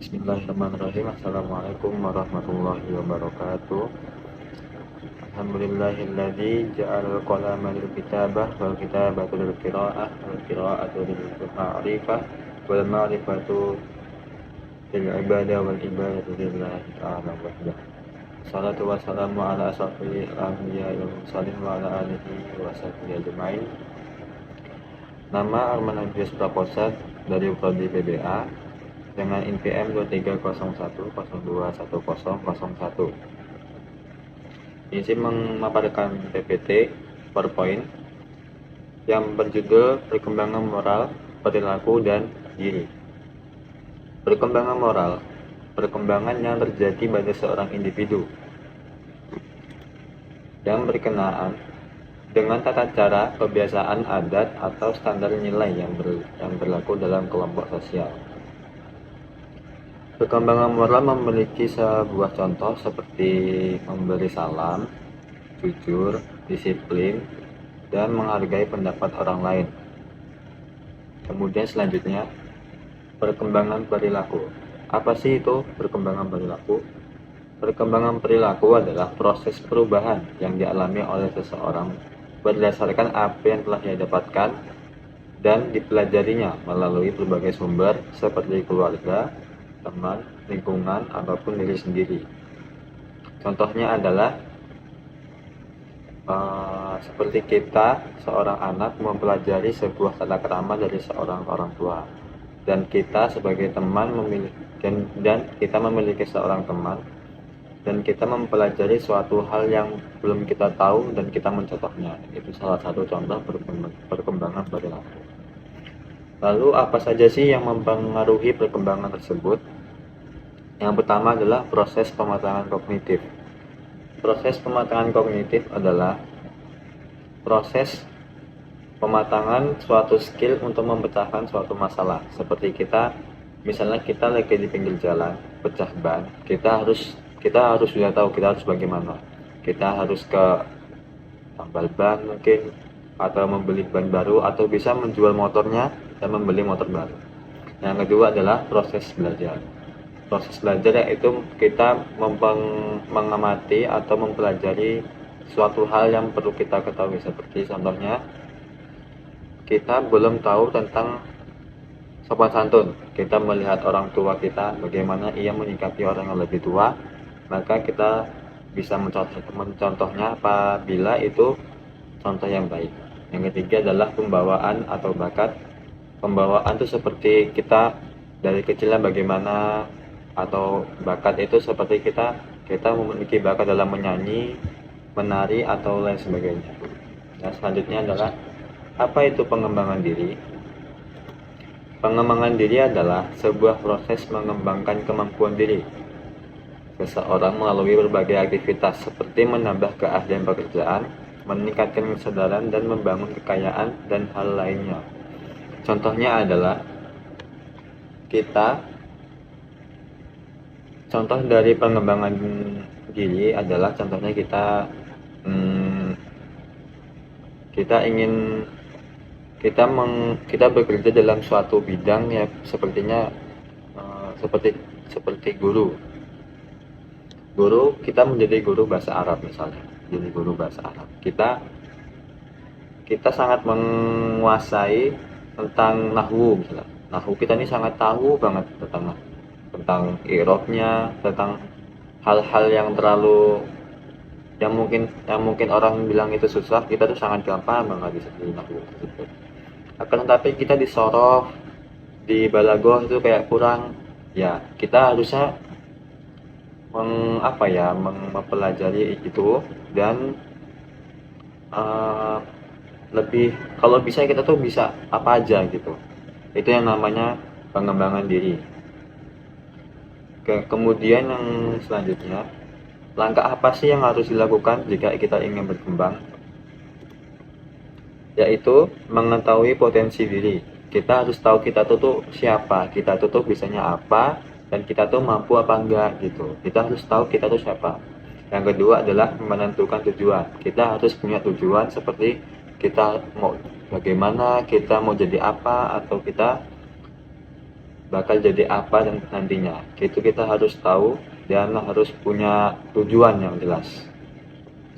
Bismillahirrahmanirrahim. Assalamualaikum warahmatullahi wabarakatuh. Alhamdulillahilladzi ja'alal qalama lil kitabah wal kitabatu lil qiraah wal qiraatu lil ma'rifah wal ma'rifatu lil ibadah wal ibadatu lillahi ta'ala wahdah. Salatu wassalamu ala asrofil anbiya wal mursalin wa ala alihi wa sahbihi ajma'in. Nama Arman Andreas Praposat dari Prodi PBA dengan INPM 2301021001. Izin memaparkan PPT PowerPoint yang berjudul Perkembangan Moral, Perilaku, dan Diri. Perkembangan moral, perkembangan yang terjadi pada seorang individu yang berkenaan dengan tata cara, kebiasaan, adat, atau standar nilai yang berlaku dalam kelompok sosial. Perkembangan moral memiliki sebuah contoh seperti memberi salam, jujur, disiplin, dan menghargai pendapat orang lain. Kemudian selanjutnya, perkembangan perilaku. Apa sih itu perkembangan perilaku? Perkembangan perilaku adalah proses perubahan yang dialami oleh seseorang berdasarkan apa yang telah ia dapatkan dan dipelajarinya melalui berbagai sumber seperti keluarga, teman, lingkungan, ataupun diri sendiri. Contohnya adalah seperti kita, seorang anak mempelajari sebuah tata krama dari seorang orang tua, dan kita sebagai teman kita memiliki seorang teman, dan kita mempelajari suatu hal yang belum kita tahu dan kita mencontohnya. Itu salah satu contoh perkembangan perilaku. Lalu apa saja sih yang mempengaruhi perkembangan tersebut? Yang pertama adalah proses pematangan kognitif. Proses pematangan kognitif adalah proses pematangan suatu skill untuk memecahkan suatu masalah. Seperti misalnya kita lagi di pinggir jalan, pecah ban, kita harus sudah tahu kita harus bagaimana. Kita harus ke tambal ban mungkin, atau membeli ban baru, atau bisa menjual motornya dan membeli motor baru. Yang kedua adalah proses belajar. Proses belajar yaitu kita mengamati atau mempelajari suatu hal yang perlu kita ketahui. Seperti contohnya, kita belum tahu tentang sopan santun. Kita melihat orang tua kita, bagaimana ia menyikapi orang yang lebih tua, maka kita bisa mencontohnya apabila itu contoh yang baik. Yang ketiga adalah pembawaan atau bakat. Pembawaan itu seperti kita dari kecilnya bagaimana, atau bakat itu seperti kita memiliki bakat dalam menyanyi, menari, atau lain sebagainya. Nah, selanjutnya adalah apa itu pengembangan diri? Pengembangan diri adalah sebuah proses mengembangkan kemampuan diri seseorang melalui berbagai aktivitas seperti menambah keahlian pekerjaan, meningkatkan kesadaran, dan membangun kekayaan dan hal lainnya. Contohnya adalah contoh dari pengembangan diri adalah contohnya kita bekerja dalam suatu bidang ya, sepertinya seperti guru kita menjadi guru bahasa Arab misalnya. Jadi guru bahasa Arab, kita sangat menguasai tentang nahwu misalnya. Nahwu kita ini sangat tahu banget tentang i'rabnya, tentang hal-hal yang mungkin orang bilang itu susah, kita tuh sangat gampang banget bisa di nahwu tersebut. Akan tetapi kita di sorof, di balaghah itu kayak kurang. Ya, kita harusnya mempelajari itu, dan lebih, kalau bisa kita tuh bisa apa aja gitu. Itu yang namanya pengembangan diri. Kemudian yang selanjutnya, langkah apa sih yang harus dilakukan jika kita ingin berkembang? Yaitu mengetahui potensi diri. Kita harus tahu kita tuh siapa, kita tuh bisanya apa, dan kita tuh mampu apa enggak gitu. Kita harus tahu kita tuh siapa. Yang kedua adalah menentukan tujuan. Kita harus punya tujuan, seperti kita mau bagaimana, kita mau jadi apa, atau kita bakal jadi apa dan nantinya. Itu kita harus tahu dan harus punya tujuan yang jelas.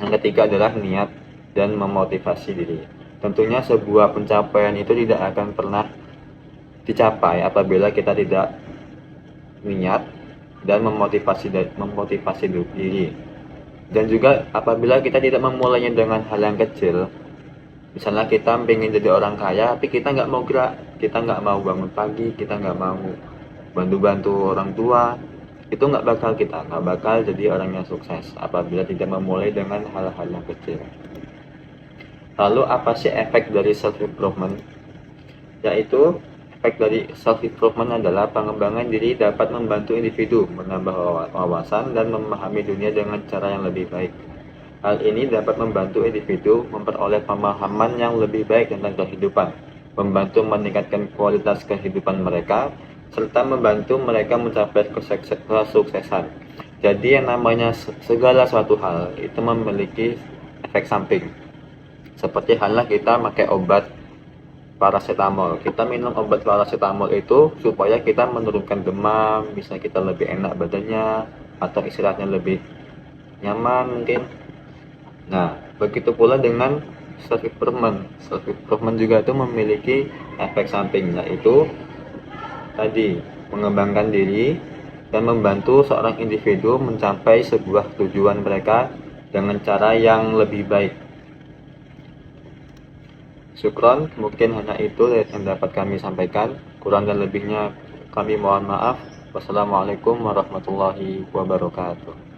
Yang ketiga adalah niat dan memotivasi diri. Tentunya sebuah pencapaian itu tidak akan pernah dicapai apabila kita tidak niat dan memotivasi diri. Dan juga apabila kita tidak memulainya dengan hal yang kecil, misalnya kita pengen jadi orang kaya tapi kita nggak mau gerak, kita nggak mau bangun pagi, kita nggak mau bantu-bantu orang tua, itu nggak bakal jadi orang yang sukses apabila tidak memulai dengan hal-hal yang kecil. Lalu apa sih efek dari self improvement? Yaitu efek dari self improvement adalah pengembangan diri dapat membantu individu menambah wawasan dan memahami dunia dengan cara yang lebih baik. Hal ini dapat membantu individu memperoleh pemahaman yang lebih baik tentang kehidupan, membantu meningkatkan kualitas kehidupan mereka, serta membantu mereka mencapai kesuksesan. Jadi yang namanya segala suatu hal itu memiliki efek samping. Seperti halnya kita pakai obat paracetamol. Kita minum obat paracetamol itu supaya kita menurunkan demam, bisa kita lebih enak badannya, atau istirahatnya lebih nyaman mungkin. Nah, begitu pula dengan self improvement. Self improvement juga itu memiliki efek samping, yaitu tadi mengembangkan diri dan membantu seorang individu mencapai sebuah tujuan mereka dengan cara yang lebih baik. Syukron, mungkin hanya itu yang dapat kami sampaikan. Kurang dan lebihnya kami mohon maaf. Wassalamualaikum warahmatullahi wabarakatuh.